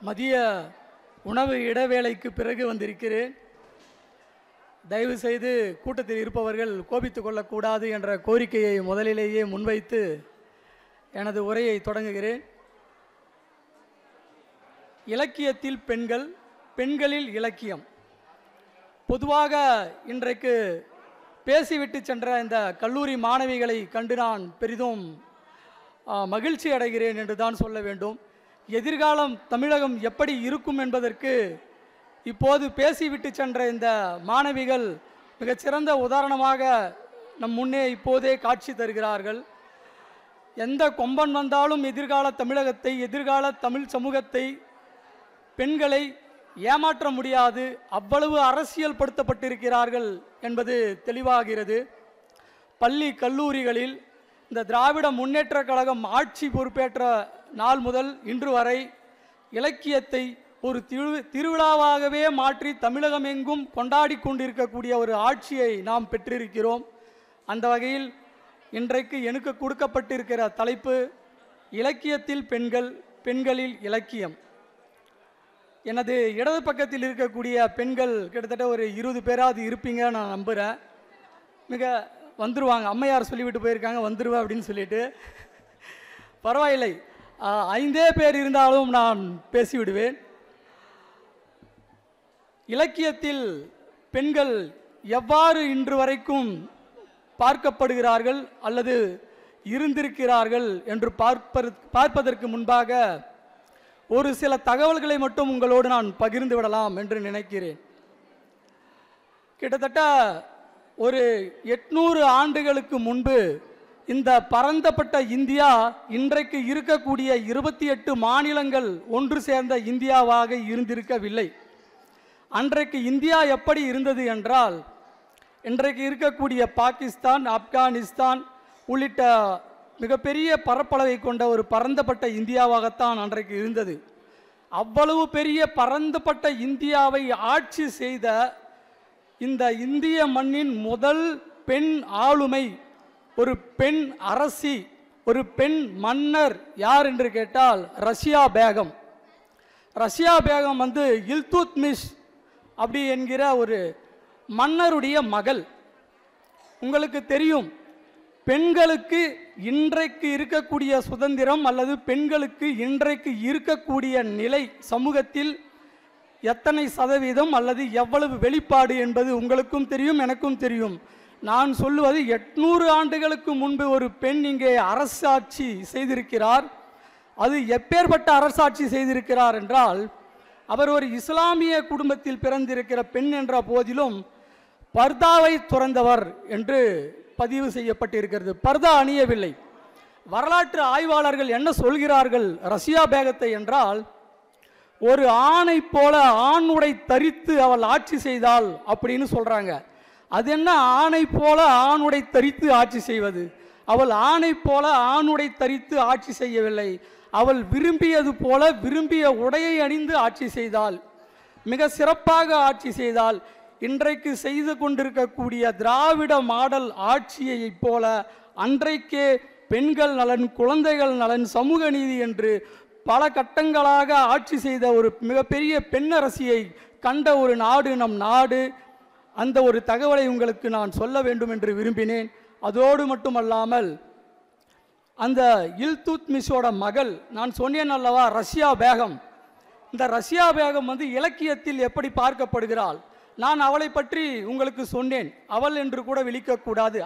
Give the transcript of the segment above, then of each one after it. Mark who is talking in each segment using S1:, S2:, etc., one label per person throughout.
S1: மதிய உணவு இடைவேளைக்கு பிறகு வந்திருக்கிறேன். தயவு செய்து கூட்டத்தில் இருப்பவர்கள் கோபித்துக் கொள்ளக்கூடாது என்ற கோரிக்கையை முதலிலேயே முன்வைத்து எனது உரையை தொடங்குகிறேன். இலக்கியத்தில் பெண்கள், பெண்களில் இலக்கியம். பொதுவாக இன்றைக்கு பேசிவிட்டு சென்ற இந்த கல்லூரி மாணவிகளை கண்டு நான் பெரிதும் மகிழ்ச்சி அடைகிறேன் என்று தான் சொல்ல வேண்டும். எதிர்காலம் தமிழகம் எப்படி இருக்கும் என்பதற்கு இப்போது பேசிவிட்டு சென்ற இந்த மாணவிகள் மிகச்சிறந்த உதாரணமாக நம் முன்னே இப்போதே காட்சி தருகிறார்கள். எந்த கொம்பன் வந்தாலும் எதிர்கால தமிழகத்தை, எதிர்கால தமிழ் சமூகத்தை, பெண்களை ஏமாற்ற முடியாது, அவ்வளவு அரசியல் படுத்தப்பட்டிருக்கிறார்கள் என்பது தெளிவாகிறது. பள்ளி கல்லூரிகளில் இந்த திராவிட முன்னேற்றக் கழகம் ஆட்சி பொறுப்பேற்ற நாள் முதல் இன்று வரை இலக்கியத்தை ஒரு திருவிழாவாகவே மாற்றி தமிழகம் எங்கும் கொண்டாடி கொண்டிருக்கக்கூடிய ஒரு ஆட்சியை நாம் பெற்றிருக்கிறோம். அந்த வகையில் இன்றைக்கு எனக்கு கொடுக்கப்பட்டிருக்கிற தலைப்பு இலக்கியத்தில் பெண்கள், பெண்களில் இலக்கியம். எனது இடது பக்கத்தில் இருக்கக்கூடிய பெண்கள் கிட்டத்தட்ட ஒரு 20 பேராவது இருப்பீங்க நான் நம்புகிறேன். மிக வந்துடுவாங்க, அம்மையார் சொல்லிவிட்டு போயிருக்காங்க வந்துடுவேன் அப்படின்னு சொல்லிட்டு. பரவாயில்லை, 5 பேர் இருந்தாலும் நான் பேசிவிடுவேன். இலக்கியத்தில் பெண்கள் எவ்வாறு இன்று வரைக்கும் பார்க்கப்படுகிறார்கள் அல்லது இருந்திருக்கிறார்கள் என்று பார்ப்பதற்கு முன்பாக ஒரு சில தகவல்களை மட்டும் உங்களோடு நான் பகிர்ந்து விடலாம் என்று நினைக்கிறேன். கிட்டத்தட்ட ஒரு 800 ஆண்டுகளுக்கு முன்பு இந்த பரந்தப்பட்ட இந்தியா இன்றைக்கு இருக்கக்கூடிய 28 மாநிலங்கள் ஒன்று சேர்ந்த இந்தியாவாக இருந்திருக்கவில்லை. அன்றைக்கு இந்தியா எப்படி இருந்தது என்றால், இன்றைக்கு இருக்கக்கூடிய பாகிஸ்தான், ஆப்கானிஸ்தான் உள்ளிட்ட மிகப்பெரிய பரப்பளவை கொண்ட ஒரு பரந்தப்பட்ட இந்தியாவாகத்தான் அன்றைக்கு இருந்தது. அவ்வளவு பெரிய பரந்தப்பட்ட இந்தியாவை ஆட்சி செய்த இந்த இந்திய மண்ணின் முதல் பெண் ஆளுமை, ஒரு பெண் அரசி, ஒரு பெண் மன்னர் யார் என்று கேட்டால் ரஷ்யா பேகம். ரஷ்யா பேகம் இல்துத்மிஷ் அப்படி என்கிற ஒரு மன்னருடைய மகள். உங்களுக்கு தெரியும், பெண்களுக்கு இன்றைக்கு இருக்கக்கூடிய சுதந்திரம் அல்லது பெண்களுக்கு இன்றைக்கு இருக்கக்கூடிய நிலை சமூகத்தில் எத்தனை சதவீதம் அல்லது எவ்வளவு வெளிப்பாடு என்பது உங்களுக்கும் தெரியும், எனக்கும் தெரியும். நான் சொல்லுவது 800 ஆண்டுகளுக்கு முன்பு ஒரு பெண் இங்கே அரசாட்சி செய்திருக்கிறார். அது எப்பேற்பட்ட அரசாட்சி செய்திருக்கிறார் என்றால், அவர் ஒரு இஸ்லாமிய குடும்பத்தில் பிறந்திருக்கிற பெண் என்ற போதிலும் பர்தாவை துறந்தவர் என்று பதிவு செய்யப்பட்டிருக்கிறது. பர்தா அணியவில்லை. வரலாற்று ஆய்வாளர்கள் என்ன சொல்கிறார்கள் ரஷ்யா பேகத்தை என்றால், ஒரு ஆணை போல ஆணுடை தரித்து அவள் ஆட்சி செய்தாள் அப்படின்னு சொல்றாங்க. அது என்ன ஆணை போல ஆணுடை தரித்து ஆட்சி செய்வது? அவள் ஆணை போல ஆணுடை தரித்து ஆட்சி செய்யவில்லை. அவள் விரும்பியது போல விரும்பிய உடையை அணிந்து ஆட்சி செய்தாள். மிக சிறப்பாக ஆட்சி செய்தாள். இன்றைக்கு செய்து கொண்டிருக்கக்கூடிய திராவிட மாடல் ஆட்சியை போல அன்றைக்கே பெண்கள் நலன், குழந்தைகள் நலன், சமூக நீதி என்று பல கட்டங்களாக ஆட்சி செய்த ஒரு மிகப்பெரிய பெண்ணரசியை கண்ட ஒரு நாடு நம் நாடு. அந்த ஒரு தகவலை உங்களுக்கு நான் சொல்ல வேண்டும் என்று விரும்பினேன். அதோடு மட்டுமல்லாமல் அந்த இல்துத்மிஷோட மகள், நான் சொன்னேன் அல்லவா ரஷ்யா பேகம். இந்த ரஷ்யா பேகம் இலக்கியத்தில் எப்படி பார்க்கப்படுகிறாள், நான் அவளை பற்றி உங்களுக்கு சொன்னேன். அவள் என்று கூட விழிக்கக்கூடாது,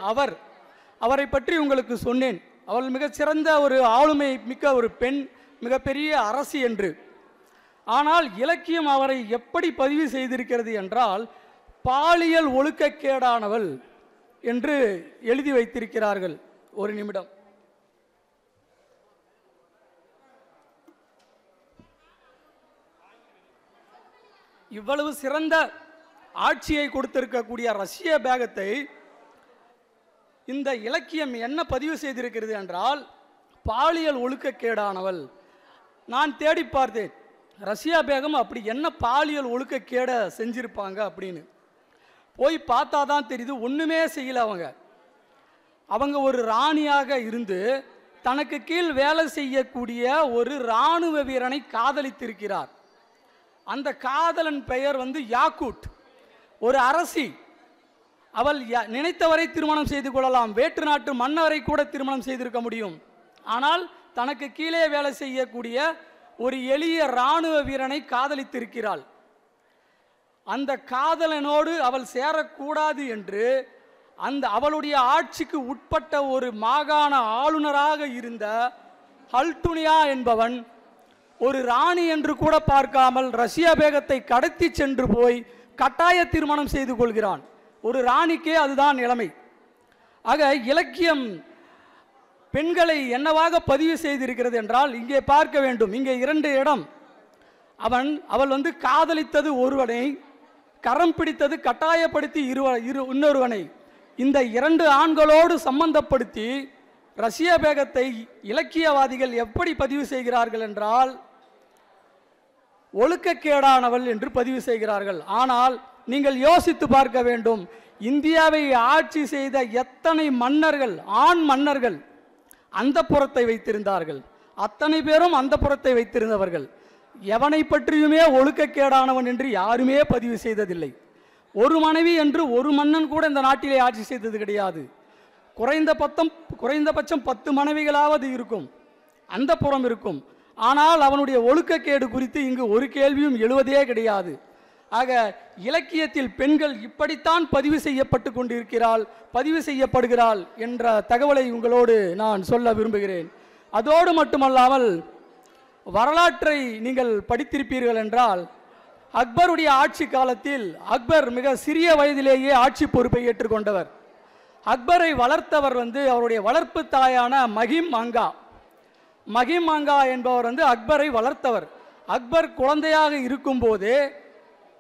S1: அவரை பற்றி உங்களுக்கு சொன்னேன். அவள் மிகச்சிறந்த ஒரு ஆளுமை மிக்க ஒரு பெண், மிகப்பெரிய அரசி என்று. ஆனால் இலக்கியம் அவரை எப்படி பதிவு செய்திருக்கிறது என்றால், பாலியல் ஒழுக்கக்கேடானவள் என்று எழுதி வைத்திருக்கிறார்கள். ஒரு நிமிடம். இவ்வளவு சிறந்த ஆட்சியை கொடுத்திருக்கக்கூடிய ரஷ்ய பேகத்தை இந்த இலக்கியம் என்ன பதிவு செய்திருக்கிறது என்றால், பாலியல் ஒழுக்கக்கேடானவள். நான் தேடி பார்த்தேன், ரஷ்யா பேகம் அப்படி என்ன பாலியல் ஒழுக்கக்கேட செஞ்சிருப்பாங்க அப்படின்னு. போய் பார்த்தா தான் தெரியுது, ஒன்றுமே செய்யலை. அவங்க ஒரு ராணியாக இருந்து தனக்கு கீழ் வேலை செய்யக்கூடிய ஒரு இராணுவ வீரனை காதலித்திருக்கிறார். அந்த காதலன் பெயர் வந்து யாக்கூட். ஒரு அரசி, அவள் நினைத்தவரை திருமணம் செய்து கொள்ளலாம், வேற்று நாட்டு மன்னரை கூட திருமணம் செய்திருக்க முடியும். ஆனால் தனக்கு கீழே வேலை செய்யக்கூடிய ஒரு எளிய இராணுவ வீரனை காதலித்திருக்கிறாள். அந்த காதலனோடு அவள் சேரக்கூடாது என்று அவளுடைய ஆட்சிக்கு உட்பட்ட ஒரு மாகாண ஆளுநராக இருந்த ஹல்டுனியா என்பவன் ஒரு ராணி என்று கூட பார்க்காமல் ரஷ்யா பேகத்தை கடத்தி சென்று போய் கட்டாய திருமணம் செய்து கொள்கிறான். ஒரு ராணிக்கே அதுதான் நிலைமை. ஆக இலக்கியம் பெண்களை என்னவாக பதிவு செய்திருக்கிறது என்றால், இங்கே பார்க்க வேண்டும். இங்கே 2 இடம். அவள் வந்து காதலித்தது ஒருவனை, கரம் பிடித்தது கட்டாயப்படுத்தி இன்னொருவனை. இந்த 2 ஆண்களோடு சம்பந்தப்படுத்தி ரஷ்ய பேகத்தை இலக்கியவாதிகள் எப்படி பதிவு செய்கிறார்கள் என்றால், ஒழுக்கக்கேடானவள் என்று பதிவு செய்கிறார்கள். ஆனால் நீங்கள் யோசித்து பார்க்க வேண்டும், இந்தியாவை ஆட்சி செய்த எத்தனை மன்னர்கள், ஆண் மன்னர்கள் அந்த புறத்தை வைத்திருந்தார்கள். அத்தனை பேரும் அந்த புறத்தை வைத்திருந்தவர்கள். எவனை பற்றியுமே ஒழுக்கக்கேடானவன் என்று யாருமே பதிவு செய்ததில்லை. ஒரு மனைவி என்று ஒரு மன்னன் கூட இந்த நாட்டிலே ஆட்சி செய்தது கிடையாது. குறைந்தபட்சம் 10 மனைவிகளாவது இருக்கும், அந்த புறம் இருக்கும். ஆனால் அவனுடைய ஒழுக்கக்கேடு குறித்து இங்கு ஒரு கேள்வியும் எழுவதே கிடையாது. ஆக இலக்கியத்தில் பெண்கள் இப்படித்தான் பதிவு செய்யப்பட்டு பதிவு செய்யப்படுகிறாள் என்ற தகவலை உங்களோடு நான் சொல்ல விரும்புகிறேன். அதோடு மட்டுமல்லாமல் வரலாற்றை நீங்கள் படித்திருப்பீர்கள் என்றால், அக்பருடைய ஆட்சி காலத்தில் அக்பர் மிக சிறிய வயதிலேயே ஆட்சி பொறுப்பை ஏற்றுக்கொண்டவர். அக்பரை வளர்த்தவர் வந்து அவருடைய வளர்ப்பு தாயான மகிம் அங்கா என்பவர் வந்து அக்பரை வளர்த்தவர். அக்பர் குழந்தையாக இருக்கும்போதே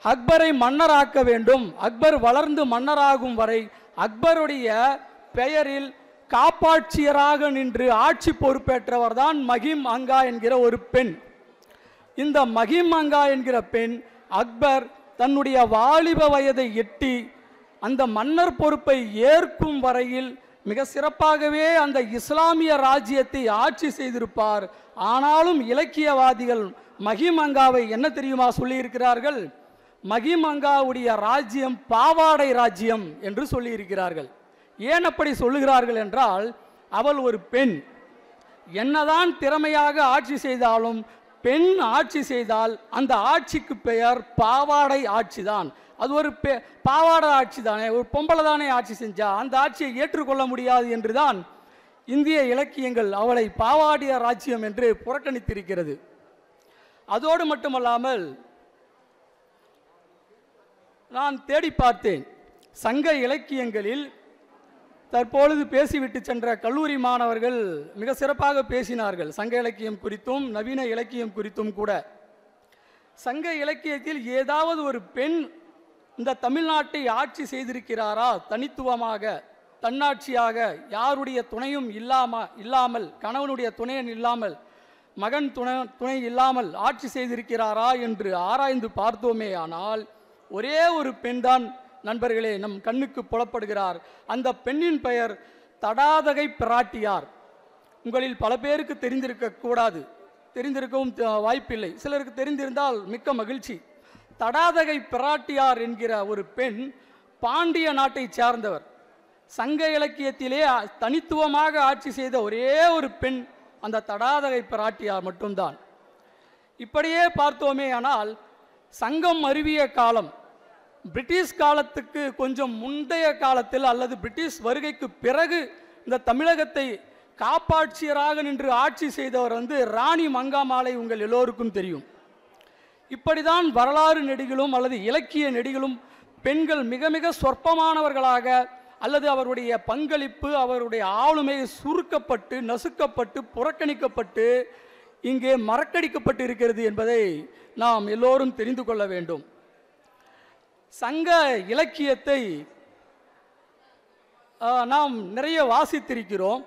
S1: அக்பரை மன்னராக்க வேண்டும், அக்பர் வளர்ந்து மன்னராகும் வரை அக்பருடைய பெயரில் காப்பாட்சியராக நின்று ஆட்சி பொறுப்பேற்றவர் தான் மகிம் அங்கா என்கிற ஒரு பெண். இந்த மகிம் அங்கா என்கிற பெண் அக்பர் தன்னுடைய வாலிப வயதை எட்டி அந்த மன்னர் பொறுப்பை ஏற்கும் வரையில் மிக சிறப்பாகவே அந்த இஸ்லாமிய ராஜ்யத்தை ஆட்சி செய்திருப்பார். ஆனாலும் இலக்கியவாதிகள் மகிம் அங்காவை என்ன தெரியுமா சொல்லியிருக்கிறார்கள்? மகிம் அங்காவுடைய ராஜ்யம் பாவாடை ராஜ்யம் என்று சொல்லியிருக்கிறார்கள். ஏன் அப்படி சொல்லுகிறார்கள் என்றால், அவள் ஒரு பெண். என்னதான் திறமையாக ஆட்சி செய்தாலும் பெண் ஆட்சி செய்தால் அந்த ஆட்சிக்கு பெயர் பாவாடை ஆட்சிதான். அது ஒரு பாவாடை ஆட்சி தானே, ஒரு பொம்பளை தானே ஆட்சி செஞ்சா, அந்த ஆட்சியை ஏற்றுக்கொள்ள முடியாது என்றுதான் இந்திய இலக்கியங்கள் அவளை பாவாடிய ராஜ்யம் என்று புறக்கணித்திருக்கிறது. அதோடு மட்டுமல்லாமல் நான் தேடி பார்த்தேன், சங்க இலக்கியங்களில் தற்பொழுது பேசிவிட்டு சென்ற கல்லூரி மாணவர்கள் மிக சிறப்பாக பேசினார்கள், சங்க இலக்கியம் குறித்தும் நவீன இலக்கியம் குறித்தும் கூட. சங்க இலக்கியத்தில் ஏதாவது ஒரு பெண் இந்த தமிழ்நாட்டை ஆட்சி செய்திருக்கிறாரா? தனித்துவமாக தன்னாட்சியாக யாருடைய துணையும் இல்லாமல், கணவனுடைய துணையன் இல்லாமல், மகன் துணை இல்லாமல் ஆட்சி செய்திருக்கிறாரா என்று ஆராய்ந்து பார்த்தோமே ஆனால் ஒரே ஒரு பெண் தான் நண்பர்களே நம் கண்ணுக்கு புலப்படுகிறார். அந்த பெண்ணின் பெயர் தடாதகை பிராட்டியார். உங்களில் பல பேருக்கு தெரிந்திருக்கவும் வாய்ப்பில்லை, சிலருக்கு தெரிந்திருந்தால் மிக்க மகிழ்ச்சி. தடாதகை பிராட்டியார் என்கிற ஒரு பெண் பாண்டிய நாட்டை சார்ந்தவர். சங்க இலக்கியத்திலே தனித்துவமாக ஆட்சி செய்த ஒரே ஒரு பெண் அந்த தடாதகை பிராட்டியார் மட்டும்தான். இப்படியே பார்த்தோமே ஆனால் சங்கம் அருவிய காலம், பிரிட்டிஷ் காலத்துக்கு கொஞ்சம் முந்தைய காலத்தில் அல்லது பிரிட்டிஷ் வருகைக்கு பிறகு இந்த தமிழகத்தை காப்பாட்சியராக நின்று ஆட்சி செய்தவர் வந்து ராணி மங்காமாலை உங்கள் எல்லோருக்கும் தெரியும். இப்படிதான் வரலாறு நெடிகளும் அல்லது இலக்கிய நெடிகளும் பெண்கள் மிக மிக சொற்பமானவர்களாக அல்லது அவருடைய பங்களிப்பு, அவருடைய ஆளுமை சுருக்கப்பட்டு, நசுக்கப்பட்டு, புறக்கணிக்கப்பட்டு இங்கே மறக்கடிக்கப்பட்டு இருக்கிறது என்பதை நாம் எல்லோரும் தெரிந்து கொள்ள வேண்டும். சங்க இலக்கியத்தை நாம் நிறைய வாசித்திருக்கிறோம்.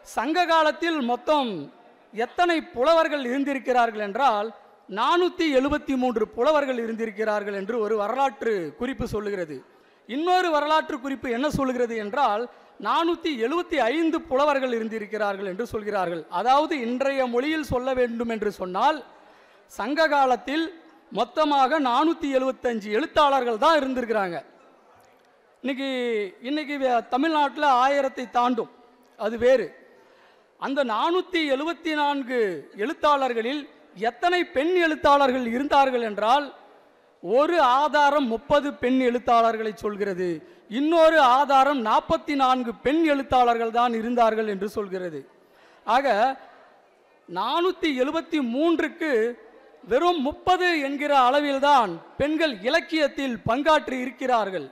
S1: சங்க காலத்தில் மொத்தம் எத்தனை புலவர்கள் இருந்திருக்கிறார்கள் என்றால் 473 புலவர்கள் இருந்திருக்கிறார்கள் என்று ஒரு வரலாற்று குறிப்பு சொல்லுகிறது. இன்னொரு வரலாற்று குறிப்பு என்ன சொல்லுகிறது என்றால் 475 புலவர்கள் இருந்திருக்கிறார்கள் என்று சொல்கிறார்கள். அதாவது இன்றைய மொழியில் சொல்ல வேண்டும் என்று சொன்னால் சங்க காலத்தில் மொத்தமாக 475 எழுத்தாளர்கள் தான் இருந்திருக்கிறாங்க. இன்னைக்கு தமிழ்நாட்டில் 1000 தாண்டும், அது வேறு. அந்த 474 எழுத்தாளர்களில் எத்தனை பெண் எழுத்தாளர்கள் இருந்தார்கள் என்றால், ஒரு ஆதாரம் 30 பெண் எழுத்தாளர்களை சொல்கிறது, இன்னொரு ஆதாரம் 44 பெண் எழுத்தாளர்கள் தான் இருந்தார்கள் என்று சொல்கிறது. ஆக 473க்கு வெறும் 30 என்கிற அளவில்தான் பெண்கள் இலக்கியத்தில் பங்காற்றி இருக்கிறார்கள்.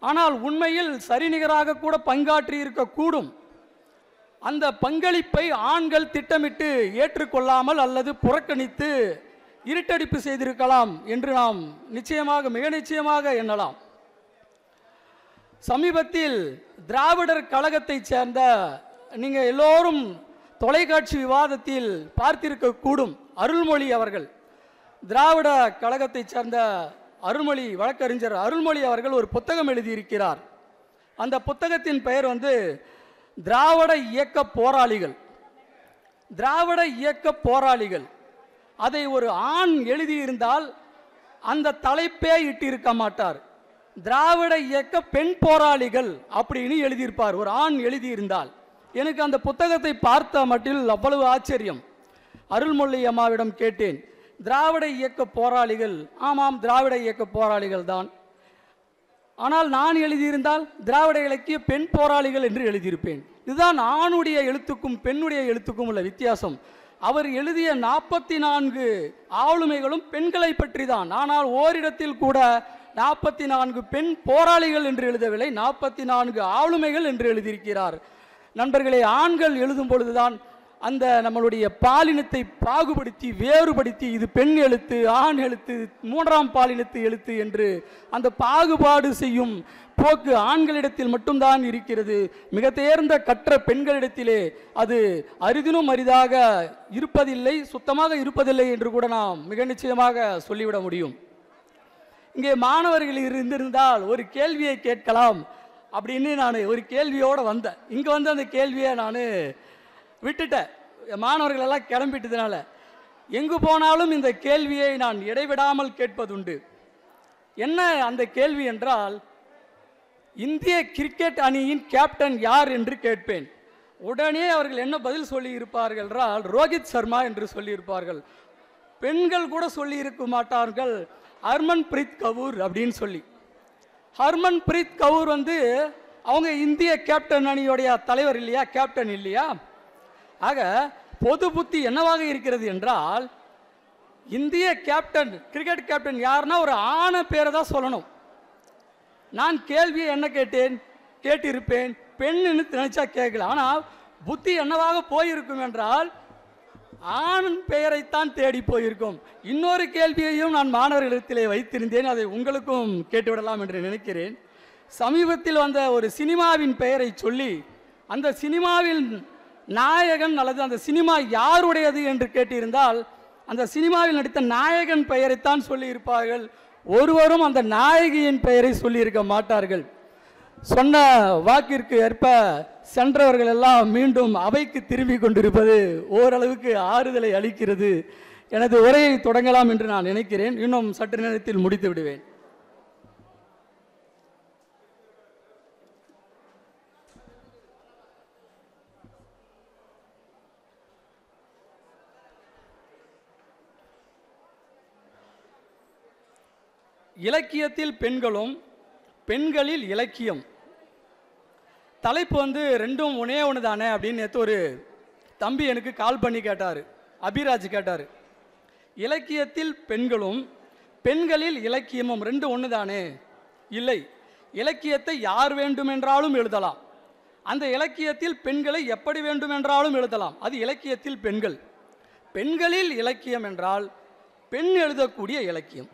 S1: ஆனால் உண்மையில் சரிநிகராக கூட பங்காற்றி இருக்கக்கூடும். அந்த பங்களிப்பை ஆண்கள் திட்டமிட்டு ஏற்றுக்கொள்ளாமல் அல்லது புறக்கணித்து இருட்டடிப்பு செய்திருக்கலாம் என்று நாம் மிக நிச்சயமாக எண்ணலாம். சமீபத்தில் திராவிடர் கழகத்தை சேர்ந்த, நீங்கள் எல்லோரும் தொலைக்காட்சி விவாதத்தில் பார்த்திருக்க கூடும், அருள்மொழி அவர்கள், திராவிட கழகத்தை சேர்ந்த அருள்மொழி, வழக்கறிஞர் அருள்மொழி அவர்கள் ஒரு புத்தகம் எழுதியிருக்கிறார். அந்த புத்தகத்தின் பெயர் திராவிட இயக்க போராளிகள். திராவிட இயக்க போராளிகள், அதை ஒரு ஆண் எழுதியிருந்தால் அந்த தலைப்பே இட்டிருக்க மாட்டார். திராவிட இயக்க பெண் போராளிகள் அப்படின்னு எழுதியிருப்பார் ஒரு ஆண் எழுதியிருந்தால். எனக்கு அந்த புத்தகத்தை பார்த்த மட்டில் அவ்வளவு ஆச்சரியம். அருள்மொழி அம்மாவிடம் கேட்டேன், திராவிட இயக்க போராளிகள்? ஆமாம், திராவிட இயக்க போராளிகள் தான். ஆனால் நான் எழுதியிருந்தால் திராவிட இலக்கிய பெண் போராளிகள் என்று எழுதியிருப்பேன். இதுதான் ஆணுடைய எழுத்துக்கும் பெண்ணுடைய எழுத்துக்கும் உள்ள வித்தியாசம். அவர் எழுதிய 44 ஆளுமைகளும் பெண்களை பற்றி தான். ஆனால் ஓரிடத்தில் கூட 44 பெண் போராளிகள் என்று எழுதவில்லை, 44 ஆளுமைகள் என்று எழுதியிருக்கிறார். நண்பர்களே, ஆண்கள் எழுதும் பொழுதுதான் அந்த நம்மளுடைய பாலினத்தை பாகுபடுத்தி வேறுபடுத்தி இது பெண் எழுத்து, ஆண் எழுத்து, மூன்றாம் பாலினத்து எழுத்து என்று அந்த பாகுபாடு செய்யும் போக்கு ஆண்களிடத்தில் மட்டும்தான் இருக்கிறது. மிக தேர்ந்த கற்ற பெண்களிடத்திலே அது அரிதினும் அரிதாக இருப்பதில்லை, சுத்தமாக இருப்பதில்லை என்று கூட நாம் மிக நிச்சயமாக சொல்லிவிட முடியும். இங்கே மாணவர்கள் இருந்திருந்தால் ஒரு கேள்வியை கேட்கலாம் அப்படின்னு நான் ஒரு கேள்வியோடு வந்தேன். இங்கே அந்த கேள்வியை நான் விட்டுட்டேன். மாணவர்கள் எல்லாம் கிளம்பிட்டதுனால எங்கு போனாலும் இந்த கேள்வியை நான் இடைவிடாமல் கேட்பதுண்டு. என்ன அந்த கேள்வி என்றால், இந்திய கிரிக்கெட் அணியின் கேப்டன் யார் என்று கேட்பேன். உடனே அவர்கள் என்ன பதில் சொல்லி இருப்பார்கள் என்றால், ரோஹித் சர்மா என்று சொல்லியிருப்பார்கள். பெண்கள் கூட சொல்லி இருக்க மாட்டார்கள், ஹர்மன் பிரீத் கவுர் அப்படின்னு சொல்லி. ஹர்மன் பிரீத் கவுர் அவங்க இந்திய கேப்டன் அணியோடைய தலைவர் இல்லையா, கேப்டன் இல்லையா? ஆக பொது புத்தி என்னவாக இருக்கிறது என்றால், இந்திய கேப்டன், கிரிக்கெட் கேப்டன் யாருன்னா ஒரு ஆணை பேரை தான் சொல்லணும். நான் கேள்வியை என்ன கேட்டிருப்பேன், பெண்ணுன்னு நினைச்சா கேட்கல. ஆனால் புத்தி என்னவாக போயிருக்கும் என்றால், ஆண் பெயரைத்தான் தேடி போயிருக்கும். இன்னொரு கேள்வியையும் நான் மாணவர்களிடத்திலே வைத்திருந்தேன், அதை உங்களுக்கும் கேட்டுவிடலாம் என்று நினைக்கிறேன். சமீபத்தில் வந்த ஒரு சினிமாவின் பெயரை சொல்லி அந்த சினிமாவில் நாயகன் அல்லது அந்த சினிமா யாருடையது என்று கேட்டிருந்தால், அந்த சினிமாவில் நடித்த நாயகன் பெயரைத்தான் சொல்லியிருப்பார்கள். ஒருவரும் அந்த நாயகியின் பெயரை சொல்லியிருக்க மாட்டார்கள். சொன்ன வாக்கிற்கு ஏற்ப சென்றவர்கள் எல்லாம் மீண்டும் அவைக்கு திரும்பி கொண்டிருப்பது ஓரளவுக்கு ஆறுதலை அளிக்கிறது. எனது உரையை தொடங்கலாம் என்று நான் நினைக்கிறேன். இன்னும் சற்று நேரத்தில் முடித்து விடுவேன். இலக்கியத்தில் பெண்களும் பெண்களில் இலக்கியம், தலைப்பு ரெண்டும் ஒன்று தானே அப்படின்னு நேற்று ஒரு தம்பி எனக்கு கால் பண்ணி கேட்டார், அபிராஜ் கேட்டார். இலக்கியத்தில் பெண்களும் பெண்களில் இலக்கியமும் ரெண்டு ஒன்று தானே? இல்லை, இலக்கியத்தை யார் வேண்டுமென்றாலும் எழுதலாம், அந்த இலக்கியத்தில் பெண்களை எப்படி வேண்டுமென்றாலும் எழுதலாம். அது இலக்கியத்தில் பெண்கள். பெண்களில் இலக்கியம் என்றால் பெண் எழுதக்கூடிய இலக்கியம்,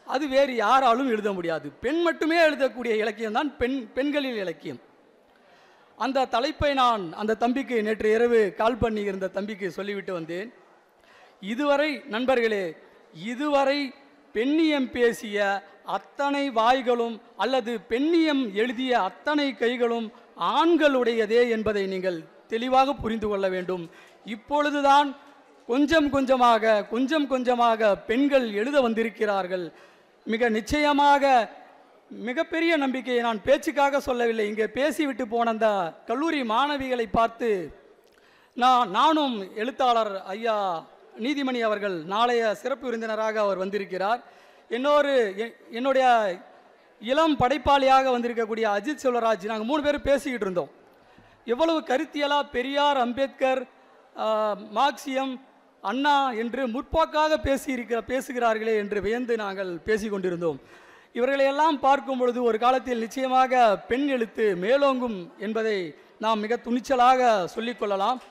S1: அது வேறு யாராலும் எழுத முடியாது. பெண் மட்டுமே எழுதக்கூடிய இலக்கியம் தான் பெண்களில் இலக்கியம். அந்த தலைப்பை நான் அந்த தம்பிக்கு நேற்று இரவு கால் பண்ணி இருந்த தம்பிக்கு சொல்லிவிட்டு வந்தேன். இதுவரை நண்பர்களே, இதுவரை பெண்ணியம் பேசிய அத்தனை வாய்களும் அல்லது பெண்ணியம் எழுதிய அத்தனை கைகளும் ஆண்களுடையதே என்பதை நீங்கள் தெளிவாக புரிந்து கொள்ள வேண்டும். இப்பொழுதுதான் கொஞ்சம் கொஞ்சமாக பெண்கள் எழுத வந்திருக்கிறார்கள். மிக நிச்சயமாக மிகப்பெரிய நம்பிக்கையை நான் பேச்சுக்காக சொல்லவில்லை. இங்கே பேசிவிட்டு போன அந்த கல்லூரி மாணவிகளை பார்த்து நானும் எழுத்தாளர் ஐயா நீதிமணி அவர்கள் நாளைய சிறப்பு விருந்தினராக அவர் வந்திருக்கிறார். என்னுடைய இளம் படைப்பாளியாக வந்திருக்கக்கூடிய அஜித் செல்வராஜ், நாங்கள் 3 பேரும் பேசிக்கிட்டு இருந்தோம். எவ்வளவு கருத்தியலாக பெரியார், அம்பேத்கர், மார்க்சியம், அண்ணா என்று முற்போக்காக பேசுகிறார்களே என்று வியந்து நாங்கள் பேசிக்கொண்டிருந்தோம். இவர்களையெல்லாம் பார்க்கும் பொழுது ஒரு காலத்தில் நிச்சயமாக பெண் எழுத்து மேலோங்கும் என்பதை நாம் மிக துணிச்சலாக சொல்லிக்கொள்ளலாம்.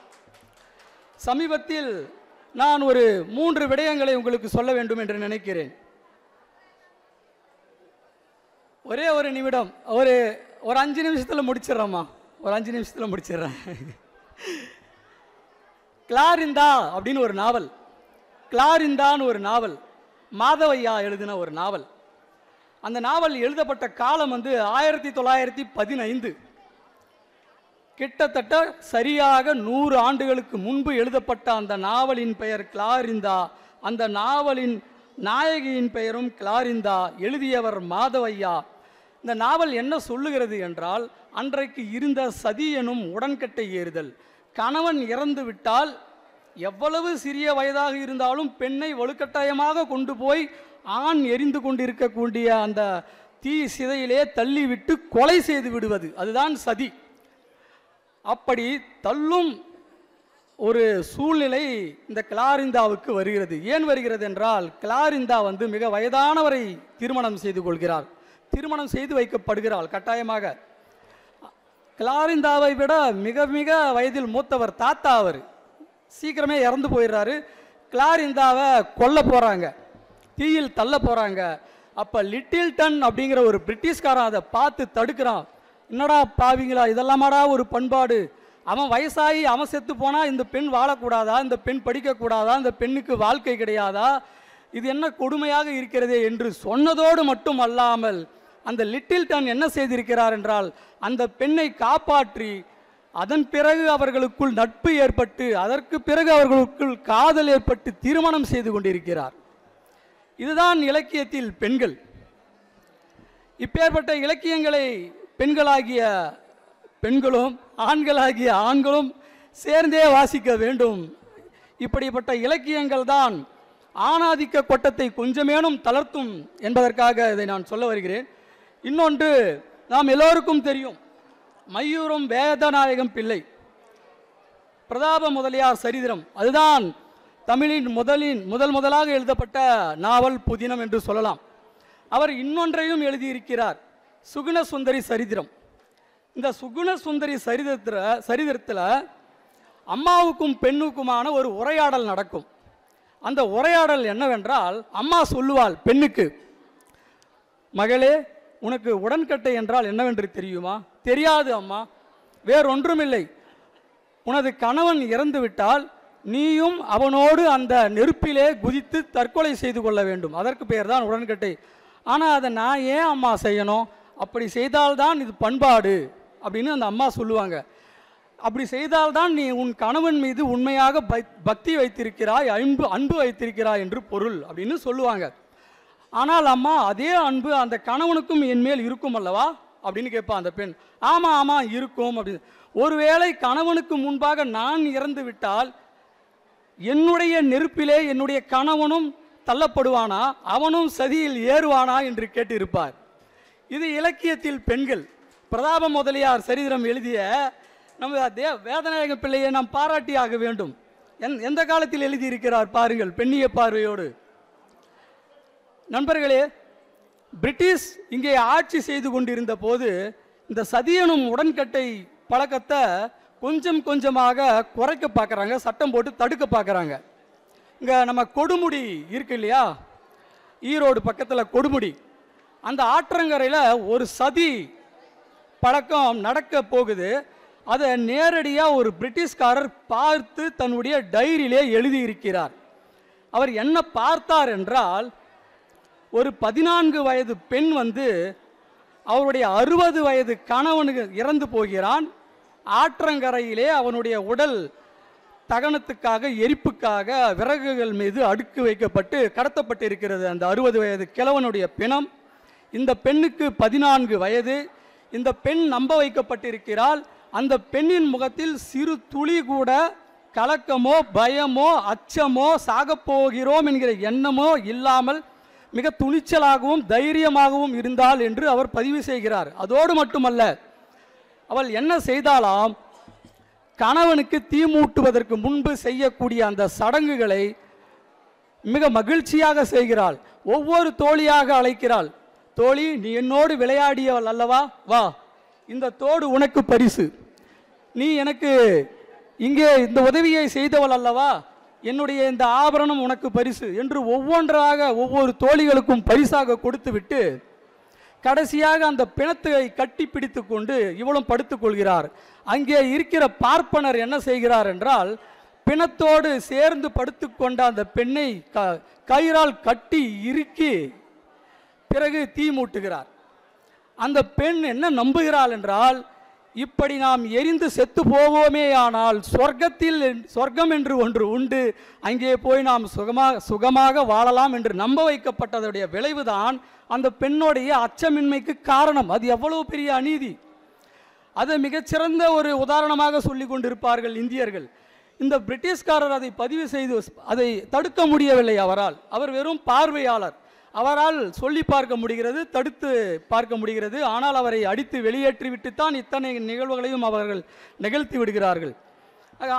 S1: சமீபத்தில் நான் ஒரு 3 விடயங்களை உங்களுக்கு சொல்ல வேண்டும் என்று நினைக்கிறேன். ஒரே ஒரு நிமிடம், ஒரு 5 நிமிஷத்தில் முடிச்சிடறேம்மா, ஒரு 5 நிமிஷத்தில் முடிச்சிடுறேன். கிளாரிந்தா அப்படின்னு ஒரு நாவல், கிளாரிந்தான்னு ஒரு நாவல், மாதவையா எழுதின ஒரு நாவல். அந்த நாவல் எழுதப்பட்ட காலம் 1915. கிட்டத்தட்ட சரியாக 100 ஆண்டுகளுக்கு முன்பு எழுதப்பட்ட அந்த நாவலின் பெயர் கிளாரிந்தா. அந்த நாவலின் நாயகியின் பெயரும் கிளாரிந்தா, எழுதியவர் மாதவையா. இந்த நாவல் என்ன சொல்லுகிறது என்றால், அன்றைக்கு இருந்த சதி எனும் உடன்கட்டை ஏறுதல். கணவன் இறந்து விட்டால் எவ்வளவு சிறிய வயதாக இருந்தாலும் பெண்ணை வலுக்கட்டாயமாக கொண்டு போய் ஆண் எரிந்து கொண்டிருக்கக்கூடிய அந்த தீ சிதையிலே தள்ளிவிட்டு கொலை செய்து விடுவது, அதுதான் சதி. அப்படி தள்ளும் ஒரு சூழ்நிலை இந்த கிளாரிந்தாவுக்கு வருகிறது. ஏன் வருகிறது என்றால், கிளாரிந்தா மிக வயதானவரை திருமணம் செய்து கொள்கிறார், திருமணம் செய்து வைக்கப்படுகிறாள் கட்டாயமாக. கிளாரிந்தாவை விட மிக மிக வயதில் மூத்தவர் தாத்தா, அவர் சீக்கிரமே இறந்து போயிடுறாரு. கிளாரிந்தாவை கொல்ல போகிறாங்க, தீயில் தள்ள போகிறாங்க. அப்போ லிட்டில்டன் அப்படிங்கிற ஒரு பிரிட்டிஷ்காரன் அதை பார்த்து தடுக்கிறான். என்னடா பாவிங்களா, இதெல்லாமாடா ஒரு பண்பாடு? அவன் வயசாகி அவன் செத்து போனால் இந்த பெண் வாழக்கூடாதா, இந்த பெண் படிக்கக்கூடாதா, இந்த பெண்ணுக்கு வாழ்க்கை கிடையாதா, இது என்ன கொடுமையாக இருக்கிறதே என்று சொன்னதோடு மட்டும் அல்லாமல் அந்த லிட்டில்டன் என்ன செய்திருக்கிறார் என்றால், அந்த பெண்ணை காப்பாற்றி அதன் பிறகு அவர்களுக்குள் நட்பு ஏற்பட்டு அதற்கு பிறகு அவர்களுக்குள் காதல் ஏற்பட்டு திருமணம் செய்து கொண்டிருக்கிறார். இதுதான் இலக்கியத்தில் பெண்கள். இப்பேற்பட்ட இலக்கியங்களை பெண்களாகிய பெண்களும் ஆண்களாகிய ஆண்களும் சேர்ந்தே வாசிக்க வேண்டும். இப்படிப்பட்ட இலக்கியங்கள் தான் ஆணாதிக்க கொட்டத்தை கொஞ்சமேனும் தளர்த்தும் என்பதற்காக இதை நான் சொல்ல வருகிறேன். இன்னொன்று, நாம் எல்லோருக்கும் தெரியும், மையூரம் வேதநாயகம் பிள்ளை பிரதாப முதலியார் சரித்திரம். அதுதான் தமிழின் முதலாக எழுதப்பட்ட நாவல் புதினம் என்று சொல்லலாம். அவர் இன்னொன்றையும் எழுதியிருக்கிறார், சுகுண சுந்தரி சரித்திரம். இந்த சுகுண சுந்தரி சரித்திரத்தில் அம்மாவுக்கும் பெண்ணுக்குமான ஒரு உரையாடல் நடக்கும். அந்த உரையாடல் என்னவென்றால், அம்மா சொல்லுவாள் பெண்ணுக்கு, மகளே, உனக்கு உடன்கட்டை என்றால் என்னவென்று தெரியுமா? தெரியாது அம்மா. வேறொன்றுமில்லை, உனது கணவன் இறந்து விட்டால் நீயும் அவனோடு அந்த நெருப்பிலே குதித்து தற்கொலை செய்து கொள்ள வேண்டும், அதற்கு பெயர் தான் உடன்கட்டை. ஆனால் அதை நான் ஏன் அம்மா செய்யணும்? அப்படி செய்தால்தான் இது பண்பாடு அப்படின்னு அந்த அம்மா சொல்லுவாங்க. அப்படி செய்தால்தான் நீ உன் கணவன் மீது உண்மையாக பக்தி வைத்திருக்கிறாய், அன்பு வைத்திருக்கிறாய் என்று பொருள் அப்படின்னு சொல்லுவாங்க. ஆனால் அம்மா, அதே அன்பு அந்த கணவனுக்கும் என் மேல் இருக்கும் அல்லவா அப்படின்னு கேட்பா அந்த பெண். ஆமாம் ஆமாம் இருக்கும் அப்படின்னு. ஒருவேளை கணவனுக்கு முன்பாக நான் இறந்து விட்டால் என்னுடைய நெருப்பிலே என்னுடைய கணவனும் தள்ளப்படுவானா, அவனும் சதியில் ஏறுவானா என்று கேட்டிருப்பார். இது இலக்கியத்தில் பெண்கள். பிரதாப முதலியார் சரித்திரம் எழுதிய நம்ம வேதநாயக பிள்ளையை நாம் பாராட்டி ஆக வேண்டும். எந்த காலத்தில் எழுதியிருக்கிறார் பாருங்கள், பெண்ணிய பார்வையோடு. நண்பர்களே, பிரிட்டிஷ் இங்கே ஆட்சி செய்து கொண்டிருந்த போது இந்த சதியனும் உடன்கட்டை பழக்கத்தை கொஞ்சம் கொஞ்சமாக குறைக்க பார்க்குறாங்க, சட்டம் போட்டு தடுக்க பார்க்குறாங்க. இங்கே நம்ம கொடுமுடி இருக்கு இல்லையா, ஈரோடு பக்கத்தில் கொடுமுடி, அந்த ஆற்றங்கரையில் ஒரு சதி பழக்கம் நடக்க போகுது. அதை நேரடியாக ஒரு பிரிட்டிஷ்காரர் பார்த்து தன்னுடைய டைரியிலே எழுதியிருக்கிறார். அவர் என்ன பார்த்தார் என்றால், ஒரு 14 வயது பெண் அவருடைய 60 வயது கணவனுக்கு இறந்து போகிறான். ஆற்றங்கரையிலே அவனுடைய உடல் தகனத்துக்காக எரிப்புக்காக விறகுகள் மீது அடுக்கு வைக்கப்பட்டு கடத்தப்பட்டு இருக்கிறது அந்த 60 வயது கிழவனுடைய பிணம். இந்த பெண்ணுக்கு 14 வயது. இந்த பெண் நம்ப வைக்கப்பட்டிருக்கிறாள். அந்த பெண்ணின் முகத்தில் சிறு துளி கூட கலக்கமோ பயமோ அச்சமோ சாகப்போகிறோம் என்கிற எண்ணமோ இல்லாமல் மிக துணிச்சலாகவும் தைரியமாகவும் இருந்தாள் என்று அவர் பதிவு செய்கிறார். அதோடு மட்டுமல்ல, அவள் என்ன செய்தாலாம், கணவனுக்கு தீ மூட்டுவதற்கு முன்பு செய்யக்கூடிய அந்த சடங்குகளை மிக மகிழ்ச்சியாக செய்கிறாள். ஒவ்வொரு தோழியாக அழைக்கிறாள். தோழி, நீ என்னோடு விளையாடியவள் அல்லவா, வா, இந்த தோடு உனக்கு பரிசு. நீ எனக்கு இங்கே இந்த உதவியை செய்தவள் அல்லவா, என்னுடைய இந்த ஆபரணம் உனக்கு பரிசு என்று ஒவ்வொன்றாக ஒவ்வொரு தோழிகளுக்கும் பரிசாக கொடுத்துவிட்டு கடைசியாக அந்த பிணத்தை கட்டி பிடித்து கொண்டு இவளும் படுத்துக்கொள்கிறார். அங்கே இருக்கிற பார்ப்பனர் என்ன செய்கிறார் என்றால், பிணத்தோடு சேர்ந்து படுத்துக்கொண்ட அந்த பெண்ணை கயிறால் கட்டி இறுக்கி பிறகு தீ மூட்டுகிறார். அந்த பெண் என்ன நம்புகிறாள் என்றால், இப்படி நாம் எரிந்து செத்து போவோமே ஆனால் சொர்க்கம் என்று ஒன்று உண்டு, அங்கே போய் நாம் சுகமாக வாழலாம் என்று நம்ப வைக்கப்பட்டதுடைய விளைவுதான் அந்த பெண்ணுடைய அச்சமின்மைக்கு காரணம். அது எவ்வளவு பெரிய அநீதி! அதை மிகச்சிறந்த ஒரு உதாரணமாக சொல்லி கொண்டிருப்பார்கள் இந்தியர்கள். இந்த பிரிட்டிஷ்காரர் அதை பதிவு செய்து அதை தடுக்க முடியவில்லை. அவர் வெறும் பார்வையாளர். அவரால் சொல்லி பார்க்க முடிகிறது, தடுத்து பார்க்க முடிகிறது. ஆனால் அவரை அடித்து வெளியேற்றிவிட்டுத்தான் இத்தனை நிகழ்வுகளையும் அவர்கள் நிகழ்த்தி விடுகிறார்கள்.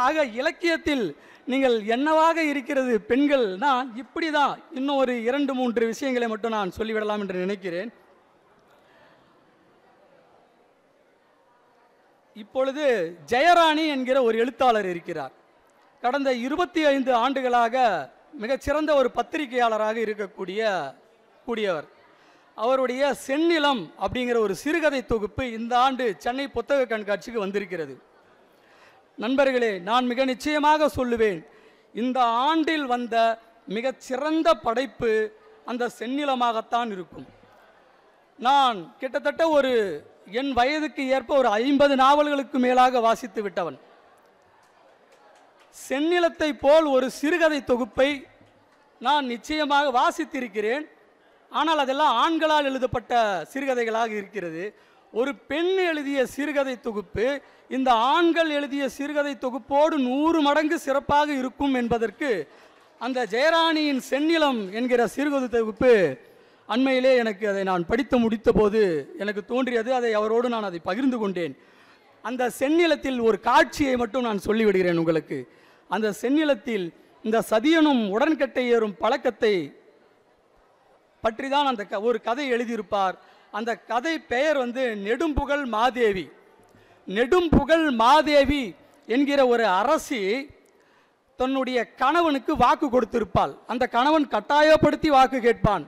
S1: ஆக இலக்கியத்தில் நீங்கள் என்னவாக இருக்கிறது பெண்கள்னா இப்படி தான். இன்னும் ஒரு 2-3 விஷயங்களை மட்டும் நான் சொல்லிவிடலாம் என்று நினைக்கிறேன். இப்பொழுது ஜெயராணி என்கிற ஒரு எழுத்தாளர் இருக்கிறார். கடந்த 25 ஆண்டுகளாக மிகச்சிறந்த ஒரு பத்திரிகையாளராக இருக்கக்கூடியவர். அவருடைய செந்நிலம் அப்படிங்கிற ஒரு சிறுகதை தொகுப்பு இந்த ஆண்டு சென்னை புத்தக கண்காட்சிக்கு வந்திருக்கிறது. நண்பர்களே, நான் மிக நிச்சயமாக சொல்லுவேன், இந்த ஆண்டில் வந்த மிகச்சிறந்த படைப்பு அந்த செந்நிலமாகத்தான் இருக்கும். நான் கிட்டத்தட்ட என் வயதுக்கு ஏற்ப ஒரு 50 நாவல்களுக்கு மேலாக வாசித்து விட்டவன். செந்நிலத்தை போல் ஒரு சிறுகதை தொகுப்பை நான் நிச்சயமாக வாசித்திருக்கிறேன். ஆனால் அதெல்லாம் ஆண்களால் எழுதப்பட்ட சிறுகதைகளாக இருக்கிறது. ஒரு பெண் எழுதிய சிறுகதை தொகுப்பு இந்த ஆண்கள் எழுதிய சிறுகதை தொகுப்போடு 100 மடங்கு சிறப்பாக இருக்கும் என்பதற்கு அந்த ஜெயராணியின் செந்நிலம் என்கிற சிறுகதை தொகுப்பு அண்மையிலே எனக்கு அதை நான் படித்து முடித்த போது எனக்கு தோன்றியது. அவரோடு நான் அதை பகிர்ந்து கொண்டேன். அந்த செந்நிலத்தில் ஒரு காட்சியை மட்டும் நான் சொல்லிவிடுகிறேன் உங்களுக்கு. அந்த செந்நிலத்தில் இந்த சதியனும் உடன்கட்டை ஏறும் பழக்கத்தை பற்றி தான் அந்த ஒரு கதை எழுதியிருப்பார். அந்த கதை பெயர் நெடும்புகழ் மாதேவி. நெடும்புகழ் மாதேவி என்கிற ஒரு அரசி தன்னுடைய கணவனுக்கு வாக்கு கொடுத்திருப்பாள். அந்த கணவன் கட்டாயப்படுத்தி வாக்கு கேட்பான்.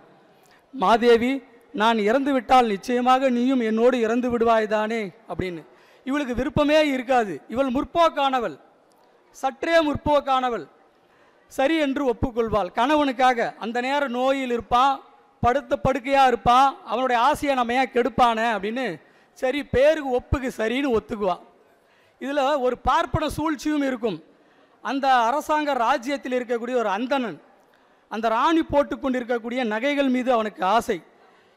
S1: மாதேவி, நான் இறந்து விட்டால் நிச்சயமாக நீயும் என்னோடு இறந்து விடுவாய்தானே அப்படின்னு. இவளுக்கு விருப்பமே இருக்காது. இவள் முற்போக்கானவள், சற்றே முற்போக்கானவள். சரி என்று ஒப்புக்கொள்வாள் கணவனுக்காக. அந்த நேரம் நோயில் இருப்பான், படுத்த படுக்கையாக இருப்பான், அவனுடைய ஆசையை நம்ம ஏன் கெடுப்பானே அப்படின்னு சரி பேருக்கு ஒப்புக்கு சரின்னு ஒத்துக்குவான். இதில் ஒரு பார்ப்பன சூழ்ச்சியும் இருக்கும். அந்த அரசாங்க ராஜ்யத்தில் இருக்கக்கூடிய ஒரு அந்தணன், அந்த ராணி போட்டு கொண்டிருக்கக்கூடிய நகைகள் மீது அவனுக்கு ஆசை.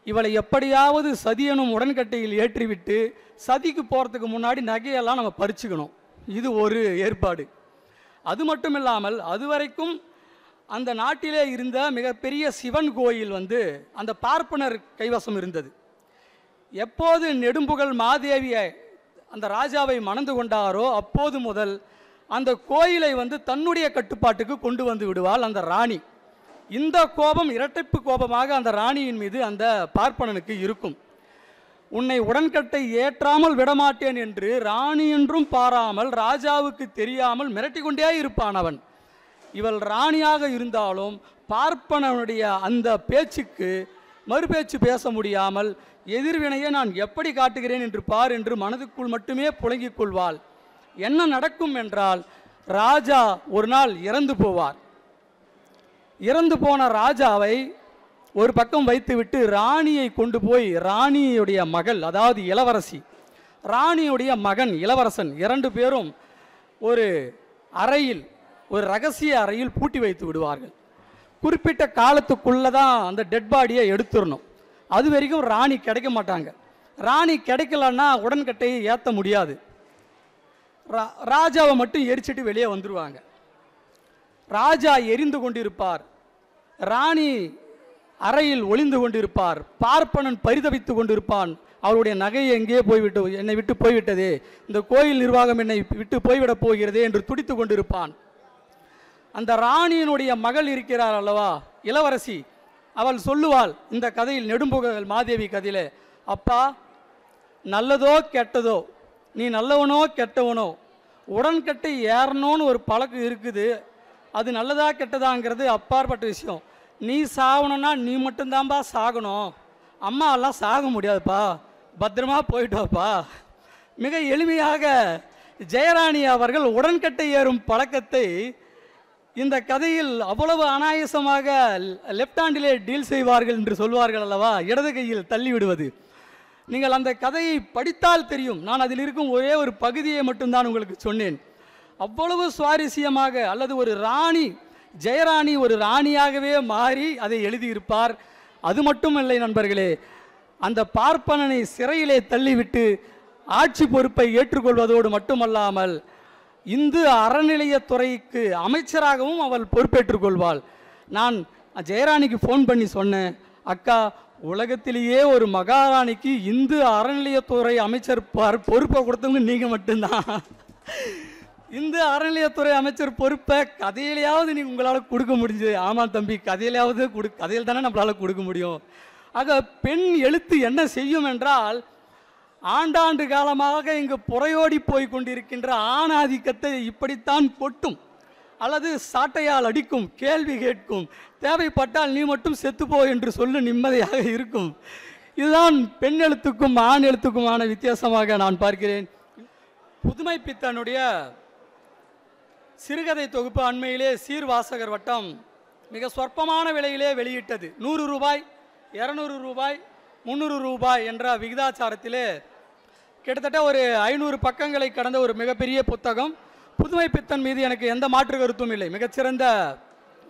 S1: இவளை எப்படியாவது சதியனும் உடன்கட்டையில் ஏற்றிவிட்டு சதிக்கு போகிறதுக்கு முன்னாடி நகையெல்லாம் நம்ம பறிச்சுக்கணும். இது ஒரு ஏற்பாடு. அது மட்டும் இல்லாமல் அதுவரைக்கும் அந்த நாட்டிலே இருந்த மிகப்பெரிய சிவன் கோயில் அந்த பார்ப்பனர் கைவசம் இருந்தது. எப்போது நெடும்புகழ் மாதேவியை அந்த ராஜாவை மணந்து கொண்டாரோ அப்போது முதல் அந்த கோயிலை தன்னுடைய கட்டுப்பாட்டுக்கு கொண்டு வந்து விடுவாள் அந்த ராணி. இந்த கோபம் இரட்டைப்பு கோபமாக அந்த ராணியின் மீது அந்த பார்ப்பனனுக்கு இருக்கும். உன்னை உடன்கட்டை ஏற்றாமல் விடமாட்டேன் என்று ராணி என்றும் பாராமல் ராஜாவுக்கு தெரியாமல் மிரட்டி கொண்டே இருப்பான் அவன். இவள் ராணியாக இருந்தாலும் பார்ப்பனனுடைய அந்த பேச்சுக்கு மறுபேச்சு பேச முடியாமல் எதிர்வினையை நான் எப்படி காட்டுகிறேன் என்று பார் என்று மனதுக்குள் மட்டுமே புழங்கிக் கொள்வாள். என்ன நடக்கும் என்றால், ராஜா ஒரு நாள் இறந்து போவார். இறந்து போன ராஜாவை ஒரு பக்கம் வைத்துவிட்டு ராணியை கொண்டு போய் ராணியுடைய மகள், அதாவது இளவரசி, ராணியுடைய மகன் இளவரசன் 2 பேரும் ஒரு அறையில் ஒரு ரகசிய அறையில் பூட்டி வைத்து விடுவார்கள். குறிப்பிட்ட காலத்துக்குள்ளே தான் அந்த டெட் பாடியை எடுத்துடணும். அது வரைக்கும் ராணி கிடைக்க மாட்டாங்க. ராணி கிடைக்கலன்னா உடன்கட்டையை ஏற்ற முடியாது. ராஜாவை மட்டும் எரிச்சிட்டு வெளியே வந்துடுவாங்க. ராஜா எரிந்து கொண்டிருப்பார், ராணி அறையில் ஒளிந்து கொண்டிருப்பார், பார்ப்பனன் பரிதவித்து கொண்டிருப்பான். அவருடைய நகை எங்கே போய்விட்டு, என்னை விட்டு போய்விட்டதே, இந்த கோயில் நிர்வாகம் என்னை விட்டு போய்விடப் போகிறதே என்று துடித்து கொண்டிருப்பான். அந்த ராணியினுடைய மகள் இருக்கிறார் அல்லவா, இளவரசி, அவள் சொல்லுவாள் இந்த கதையில், நெடும்புகழ் மாதேவி கதையில், அப்பா நல்லதோ கெட்டதோ, நீ நல்லவனோ கெட்டவனோ, உடன்கட்டை ஏறணும்னு ஒரு பழக்கம் இருக்குது. அது நல்லதா கெட்டதாங்கிறது அப்பாற்பட்ட விஷயம். நீ சாகணும்னா நீ மட்டும்தான்பா சாகணும், அம்மா எல்லாம் சாக முடியாதுப்பா, பத்திரமா போயிட்டோப்பா. மிக எளிமையாக ஜெயராணி அவர்கள் உடன்கட்டை ஏறும் பழக்கத்தை இந்த கதையில் அவ்வளவு அனாயசமாக லெஃப்ட் ஹேண்டிலே டீல் செய்வார்கள் என்று சொல்வார்கள் அல்லவா, இடது கையில் தள்ளி விடுவது. நீங்கள் அந்த கதையை படித்தால் தெரியும். நான் அதில் இருக்கும் ஒரே ஒரு பகுதியை மட்டும்தான் உங்களுக்கு சொன்னேன். அவ்வளவு சுவாரஸ்யமாக, அல்லது ஒரு ராணி, ஜெயராணி ஒரு ராணியாகவே மாறி அதை எழுதியிருப்பார். அது மட்டுமில்லை நண்பர்களே, அந்த பார்ப்பனனை சிறையிலே தள்ளிவிட்டு ஆட்சி பொறுப்பை ஏற்றுக்கொள்வதோடு மட்டுமல்லாமல் இந்து அறநிலையத்துறைக்கு அமைச்சராகவும் அவள் பொறுப்பேற்றுக் கொள்வாள். நான் ஜெயராணிக்கு ஃபோன் பண்ணி சொன்னேன், அக்கா உலகத்திலேயே ஒரு மகாராணிக்கு இந்து அறநிலையத்துறை அமைச்சர் பொறுப்பை கொடுத்தவங்க நீங்கள் மட்டும்தான். இந்து அறநிலையத்துறை அமைச்சர் பொறுப்பை கதையிலையாவது நீங்கள் உங்களால் கொடுக்க முடிஞ்சது. ஆமாம் தம்பி, கதையிலாவது கதையில் தானே நம்மளால் கொடுக்க முடியும். ஆக பெண் எழுத்து என்ன செய்யும் என்றால், ஆண்டாண்டு காலமாக இங்கு புறையோடி போய் கொண்டிருக்கின்ற ஆணாதிக்கத்தை இப்படித்தான் கொட்டும், அல்லது சாட்டையால் அடிக்கும், கேள்வி கேட்கும், தேவைப்பட்டால் நீ மட்டும் செத்துப்போ என்று சொல்ல நிம்மதியாக இருக்கும். இதுதான் பெண் எழுத்துக்கும் ஆண் எழுத்துக்குமான வித்தியாசமாக நான் பார்க்கிறேன். புதுமை பித்தனுடைய சிறுகதை தொகுப்பு அண்மையிலே சீர்வாசகர் வட்டம் மிக சொற்பமான விலையிலே வெளியிட்டது. 100 ரூபாய், 200 ரூபாய், 300 ரூபாய் என்ற விகிதாச்சாரத்திலே கிட்டத்தட்ட ஒரு 500 பக்கங்களை கடந்த ஒரு மிகப்பெரிய புத்தகம். புதுமை பித்தன் மீது எனக்கு எந்த மாற்று கருத்தும் இல்லை, மிகச்சிறந்த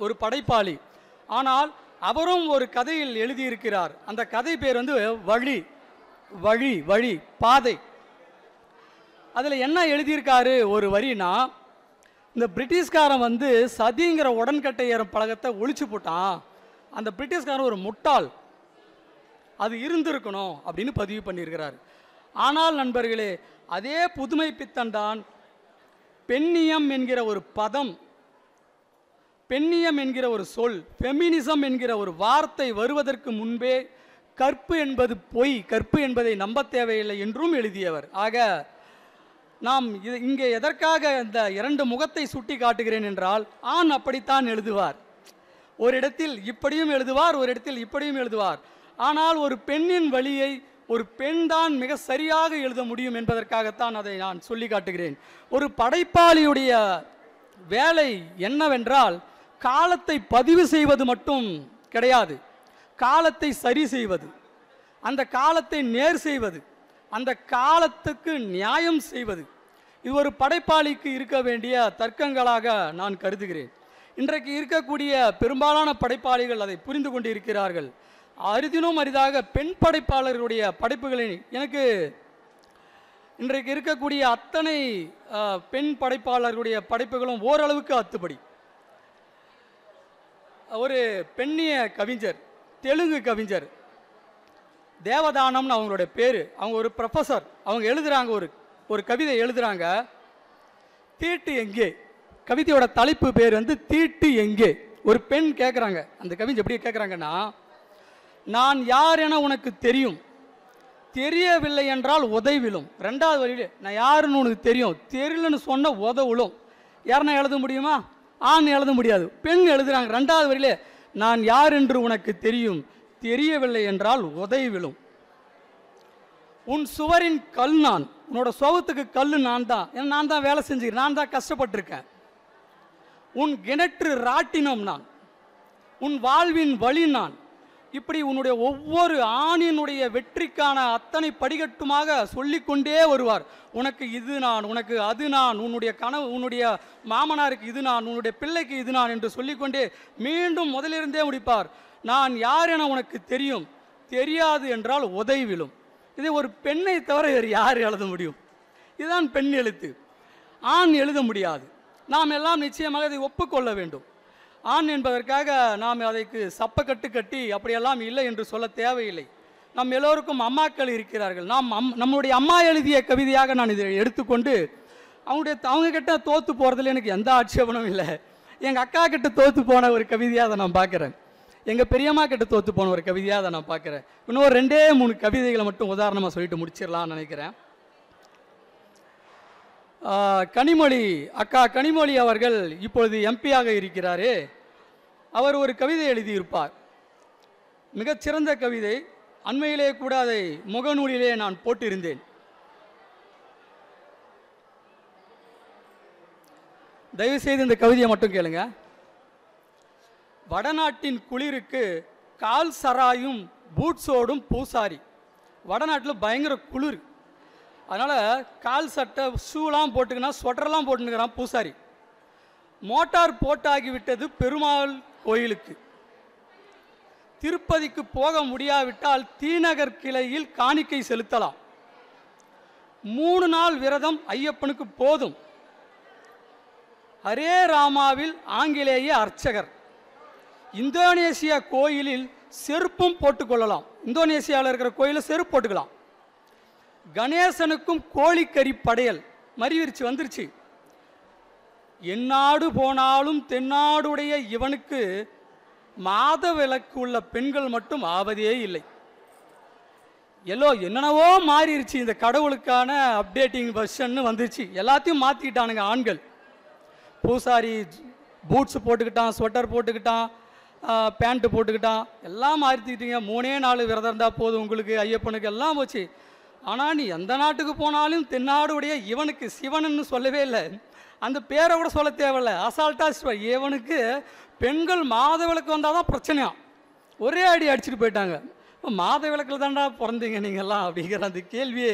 S1: ஒரு படைப்பாளி. ஆனால் அவரும் ஒரு கதையில் எழுதியிருக்கிறார். அந்த கதை பேர் வந்து வழி வழி வழி பாதை. அதில் என்ன எழுதியிருக்காரு ஒரு வரினா, இந்த பிரிட்டிஷ்காரன் வந்து சதிங்கிற உடன்கட்டை ஏறும் பழக்கத்தை ஒழிச்சு போட்டான், அந்த பிரிட்டிஷ்காரன் ஒரு முட்டாள், அது இருந்திருக்கணும் அப்படின்னு பதிவு பண்ணியிருக்கிறார். ஆனால் நண்பர்களே, அதே புதுமை பித்தன் தான் பெண்ணியம் என்கிற ஒரு பதம், பெண்ணியம் என்கிற ஒரு சொல், ஃபெமினிசம் என்கிற ஒரு வார்த்தை வருவதற்கு முன்பே கற்பு என்பது பொய், கற்பு என்பதை நம்ப தேவையில்லை என்றும் எழுதியவர். ஆக நாம் இங்கே எதற்காக இந்த 2 முகத்தை சுட்டி காட்டுகிறேன் என்றால், ஆண் அப்படித்தான் எழுதுவார், ஒரு இடத்தில் இப்படியும் எழுதுவார், ஒரு இடத்தில் இப்படியும் எழுதுவார். ஆனால் ஒரு பெண்ணின் வழியை ஒரு பெண் தான் மிக சரியாக எழுத முடியும் என்பதற்காகத்தான் அதை நான் சொல்லி காட்டுகிறேன். ஒரு படைப்பாளியுடைய வேலை என்னவென்றால், காலத்தை பதிவு செய்வது மட்டும் கிடையாது, காலத்தை சரி செய்வது, அந்த காலத்தை நேர் செய்வது, அந்த காலத்துக்கு நியாயம் செய்வது. இது ஒரு படைப்பாளிக்கு இருக்க வேண்டிய தர்க்கங்களாக நான் கருதுகிறேன். இன்றைக்கு இருக்கக்கூடிய பெரும்பாலான படைப்பாளிகள் அதை புரிந்து கொண்டிருக்கிறார்கள். அரிதினும் அரிதாக பெண் படைப்பாளர்களுடைய படைப்புகளை, எனக்கு இன்றைக்கு இருக்கக்கூடிய அத்தனை பெண் படைப்பாளர்களுடைய படைப்புகளும் ஓரளவுக்கு அத்துப்படி. ஒரு பெண்ணிய கவிஞர், தெலுங்கு கவிஞர், தேவதானம்னு அவங்களுடைய பேர், அவங்க ஒரு ப்ரொஃபஸர், அவங்க எழுதுகிறாங்க, ஒரு கவிதை எழுதுகிறாங்க, தீட்டு எங்கே. கவிதையோட தலைப்பு பேர் வந்து தீட்டு எங்கே. ஒரு பெண் கேட்குறாங்க, அந்த கவிஞர் எப்படி கேட்குறாங்கன்னா, நான் யார் என உனக்கு தெரியும், தெரியவில்லை என்றால் உதைவிலும். 2வது வரியிலே, நான் யாருன்னு உனக்கு தெரியும், தெரியலன்னு சொன்ன உதவிலும். யாருன்னா எழுத முடியுமா? ஆண் எழுத முடியாது. பெண் எழுதுகிறாங்க 2வது வரியிலே, நான் யார் என்று உனக்கு தெரியும், தெரியவில்லை என்றால் உதைவிலும். உன் சுவரின் கல் நான், உன்னோட சுவத்துக்கு கல் நான் தான், ஏன்னா நான் தான் வேலை செஞ்சுக்கிறேன், நான் தான் கஷ்டப்பட்டிருக்கேன். உன் கிணற்று ராட்டினம் நான், உன் வாழ்வின் வழி நான், இப்படி உன்னுடைய ஒவ்வொரு ஆணினுடைய வெற்றிக்கான அத்தனை படிக்கட்டுமாக சொல்லிக்கொண்டே வருவார். உனக்கு இது நான், உனக்கு அது நான், உன்னுடைய கனவு, உன்னுடைய மாமனாருக்கு இது நான், உன்னுடைய பிள்ளைக்கு இது நான் என்று சொல்லிக்கொண்டே மீண்டும் முதலிருந்தே முடிப்பார். நான் யார் என உனக்கு தெரியும், தெரியாது என்றால் உதை விழும். இதை ஒரு பெண்ணை தவிர வேறு யார் எழுத முடியும்? இதுதான் பெண் எழுத்து. ஆண் எழுத முடியாது. நாம் எல்லாம் நிச்சயமாக இதை ஒப்புக்கொள்ள வேண்டும். ஆண் என்பதற்காக நாம் அதற்கு சப்பக்கட்டு கட்டி அப்படியெல்லாம் இல்லை என்று சொல்ல தேவையில்லை. நம் எல்லோருக்கும் அம்மாக்கள் இருக்கிறார்கள். நம்முடைய அம்மா எழுதிய கவிதையாக நான் இதை எடுத்துக்கொண்டு அவங்க கிட்ட தோற்று போகிறதுல எனக்கு எந்த ஆட்சேபனும் இல்லை. எங்கள் அக்கா கிட்ட தோற்று போன ஒரு கவிதையாக அதை நான் பார்க்குறேன். எங்கள் பெரியம்மா கிட்ட தோற்று போன ஒரு கவிதையாக அதை நான் பார்க்குறேன். இன்னும் 2-3 கவிதைகளை மட்டும் உதாரணமாக சொல்லிட்டு முடிச்சிடலாம்னு நினைக்கிறேன். கனிமொழி அக்கா கனிமொழி அவர்கள் இப்பொழுது எம்பியாக இருக்கிறாரே, அவர் ஒரு கவிதை எழுதியிருப்பார். மிகச்சிறந்த கவிதை. அண்மையிலே கூட அதை முகநூலிலே நான் போட்டிருந்தேன். தயவுசெய்து இந்த கவிதையை மட்டும் கேளுங்க. வடநாட்டின் குளிருக்கு கால் சராயும் பூட்ஸோடும் பூசாரி. வடநாட்டில் பயங்கர குளிர், அதனால் கால் சட்டை ஷூலாம் போட்டுக்கினா ஸ்வெட்டர்லாம் போட்டுக்கிறான் பூசாரி. மோட்டார் போட்டாகிவிட்டது பெருமாள் கோயிலுக்கு. திருப்பதிக்கு போக முடியாவிட்டால் தீநகர் கிளையில் காணிக்கை செலுத்தலாம். 3 நாள் விரதம் ஐயப்பனுக்கு போதும். ஹரே ராமாவில் ஆங்கிலேய அர்ச்சகர். இந்தோனேசியா கோயிலில் செருப்பும் போட்டுக்கொள்ளலாம். இந்தோனேசியாவில் இருக்கிற கோயிலில் செருப்பு போட்டுக்கலாம். கணேசனுக்கும் கோழிக்கறி படையல் மறிவிருச்சு வந்துருச்சு. எந்நாடு போனாலும் தென்னாடுடைய இவனுக்கு மாத விலக்கு உள்ள பெண்கள் மட்டும் ஆவதே இல்லை. என்னென்னவோ மாறிடுச்சு. இந்த கடவுளுக்கான அப்டேட்டிங் வெர்ஷன் வந்துருச்சு. எல்லாத்தையும் மாற்றிக்கிட்டானுங்க ஆண்கள். பூசாரி பூட்ஸ் போட்டுக்கிட்டான், ஸ்வெட்டர் போட்டுக்கிட்டான், பேண்ட்டு போட்டுக்கிட்டான், எல்லாம் மாற்றிக்கிட்டீங்க. 3 நாள் விரதம் இருந்தால் போதும் உங்களுக்கு, ஐயப்பனுக்கு எல்லாம் போச்சு. ஆனால் நீ எந்த நாட்டுக்கு போனாலும் தென்னாடுடைய இவனுக்கு, சிவனன்னு சொல்லவே இல்லை, அந்த பேரை கூட சொல்ல தேவையில்லை, அசால்ட்டாக இவனுக்கு பெண்கள் மாத விளக்கு வந்தால் தான் பிரச்சனையா. ஒரே அடி அடிச்சுட்டு போயிட்டாங்க. மாத விளக்கில் தாண்டா பிறந்தீங்க நீங்கள்லாம் அப்படிங்கிற அந்த கேள்வியை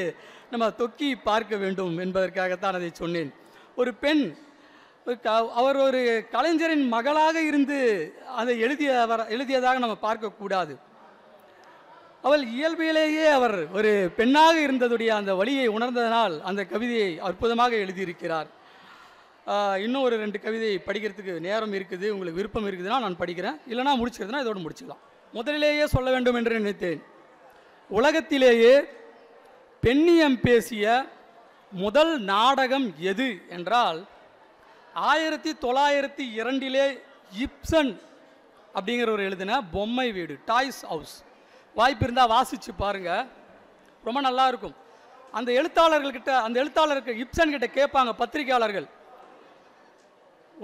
S1: நம்ம தொக்கி பார்க்க வேண்டும் என்பதற்காகத்தான் அதை சொன்னேன். ஒரு பெண், அவர் ஒரு கலைஞரின் மகளாக இருந்து அதை எழுதியதாக நம்ம பார்க்கக்கூடாது. அவள் இயல்பிலேயே அவர் ஒரு பெண்ணாக இருந்ததுடைய அந்த வழியை உணர்ந்ததனால் அந்த கவிதையை அற்புதமாக எழுதியிருக்கிறார். இன்னும் ஒரு 2 கவிதை படிக்கிறதுக்கு நேரம் இருக்குது, உங்களுக்கு விருப்பம் இருக்குதுன்னா நான் படிக்கிறேன், இல்லைனா முடிச்சிருந்தேன்னா இதோடு முடிச்சுக்கலாம். முதலிலேயே சொல்ல வேண்டும் என்று நினைத்தேன். உலகத்திலேயே பெண்ணியம் பேசிய முதல் நாடகம் எது என்றால் 1902 இப்சன் அப்படிங்கிறவர் எழுதின பொம்மை வீடு, டாய்ஸ் ஹவுஸ். வாய்ப்பு இருந்தால் வாசித்து பாருங்கள், ரொம்ப நல்லா இருக்கும். அந்த எழுத்தாளருக்கு இப்சன் கிட்ட கேட்பாங்க பத்திரிகையாளர்கள்,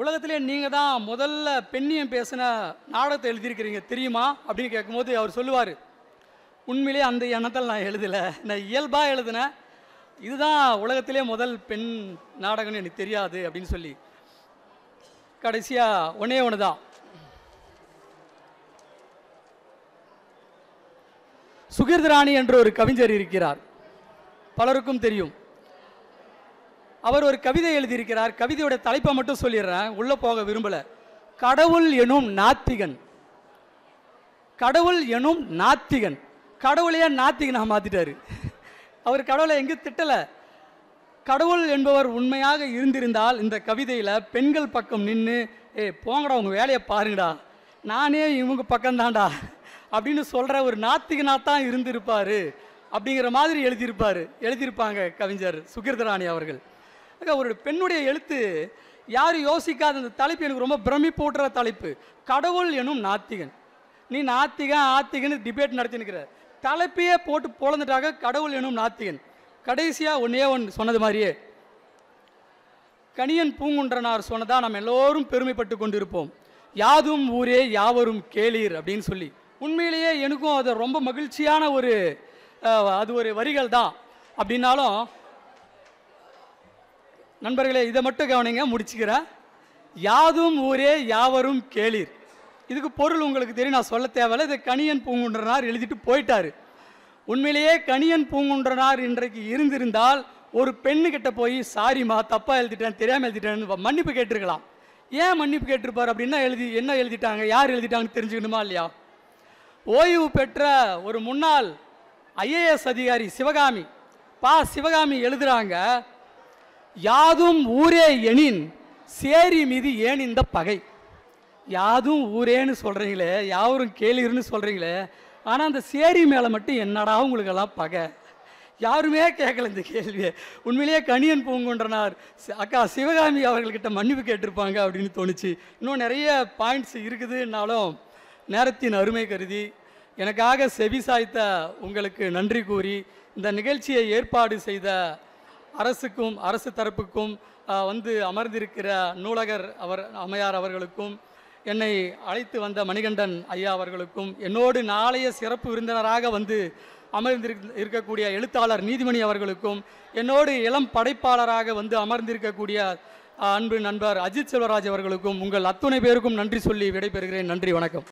S1: உலகத்திலே நீங்கள் தான் முதல்ல பெண்ணியம் பேசின நாடகத்தை எழுதியிருக்கிறீங்க தெரியுமா அப்படின்னு கேட்கும்போது அவர் சொல்லுவார், உண்மையிலே அந்த எண்ணத்தில் நான் எழுதலை, நான் இயல்பாக எழுதினேன், இதுதான் உலகத்திலே முதல் பெண் நாடகம்னு எனக்கு தெரியாது அப்படின்னு சொல்லி. கடைசியாக ஒன்று தான், சுகீர்தராணி என்ற ஒரு கவிஞர் இருக்கிறார், பலருக்கும் தெரியும். அவர் ஒரு கவிதை எழுதியிருக்கிறார். கவிதையோட தலைப்பை மட்டும் சொல்லிடுறேன், உள்ளே போக விரும்பலை. கடவுள் எனும் நாத்திகன். கடவுள் எனும் நாத்திகன். கடவுளையே நாத்திகனாக மாற்றிட்டார். அவர் கடவுளை எங்கேயும் திட்டலை. கடவுள் என்பவர் உண்மையாக இருந்திருந்தால் இந்த கவிதையில் பெண்கள் பக்கம் நின்று, போங்கடா உங்கள் வேலையை பாருங்கடா, நானே இவங்க பக்கம்தான்டா அப்படின்னு சொல்கிற ஒரு நாத்திகனாக தான் இருந்திருப்பார் அப்படிங்கிற மாதிரி எழுதியிருப்பாங்க கவிஞர் சுகீர்தராணி அவர்கள். ஒரு பெண்ணுடைய எழுத்து யாரும் யோசிக்காத அந்த தலைப்பு எனக்கு ரொம்ப பிரமிப்பூட்டுற தலைப்பு. கடவுள் எனும் நாத்திகன். நீ ஆத்திகன் டிபேட் நடத்தினுக்கிற தலைப்பையே போட்டு பொழந்துட்டாங்க, கடவுள் எனும் நாத்திகன். கடைசியாக ஒன்று சொன்னது மாதிரியே கணியன் பூங்குன்றனார் சொன்னதாக நம்ம எல்லோரும் பெருமைப்பட்டு கொண்டிருப்போம். யாதும் ஊரே யாவரும் கேளீர் அப்படின்னு சொல்லி. உண்மையிலேயே எனக்கும் அது ரொம்ப மகிழ்ச்சியான அது ஒரு வரிகள் தான். அப்படின்னாலும் நண்பர்களே இதை மட்டும் கவனிங்க, முடிச்சுக்கிறேன். யாதும் ஊரே யாவரும் கேளீர், இதுக்கு பொருள் உங்களுக்கு தெரியும், நான் சொல்ல தேவையில்லை. இதை கணியன் பூங்குன்றனார் எழுதிட்டு போயிட்டார். உண்மையிலேயே கணியன் பூங்குன்றனார் இன்றைக்கு இருந்திருந்தால் ஒரு பெண்ணுக்கிட்ட போய் சாரிம்மா தப்பாக எழுதிட்டேன், தெரியாமல் எழுதிட்டேன்னு மன்னிப்பு கேட்டிருக்கலாம். ஏன் மன்னிப்பு கேட்டிருப்பார் அப்படின்னா என்ன எழுதிட்டாங்க, யார் எழுதிட்டாங்கன்னு தெரிஞ்சுக்கணுமா இல்லையா? ஓய்வு பெற்ற ஒரு முன்னாள் IAS அதிகாரி சிவகாமி எழுதுறாங்க, யாதும் ஊரே எனின் சேரி மீது ஏன் இந்த பகை. யாதும் ஊரேன்னு சொல்கிறீங்களே, யாவரும் கேளீர்னு சொல்கிறீங்களே, ஆனால் அந்த சேரி மேலே மட்டும் என்னடா உங்களுக்கெல்லாம் பகை? யாருமே கேட்கல இந்த கேள்வியை. உண்மையிலேயே கணியன் பூங்குன்றனார் அக்கா சிவகாமி அவர்கள்கிட்ட மன்னிப்பு கேட்டிருப்பாங்க அப்படின்னு தோணுச்சு. இன்னும் நிறைய பாயிண்ட்ஸ் இருக்குதுன்னாலும் நேரத்தின் அருமை கருதி எனக்காக செவி சாய்த்த உங்களுக்கு நன்றி கூறி, இந்த நிகழ்ச்சியை ஏற்பாடு செய்த அரசுக்கும் அரசு தரப்புக்கும் வந்து அமர்ந்திருக்கிற நூலகர் அம்மையார் அவர்களுக்கும், என்னை அழைத்து வந்த மணிகண்டன் ஐயா அவர்களுக்கும், என்னோடு நாளைய சிறப்பு விருந்தினராக வந்து இருக்கக்கூடிய எழுத்தாளர் நீதிமணி அவர்களுக்கும், என்னோடு இளம் படைப்பாளராக வந்து அமர்ந்திருக்கக்கூடிய அன்பு நண்பர் அஜித் செல்வராஜ் அவர்களுக்கும், உங்கள் அத்துணை பேருக்கும் நன்றி சொல்லி விடைபெறுகிறேன். நன்றி, வணக்கம்.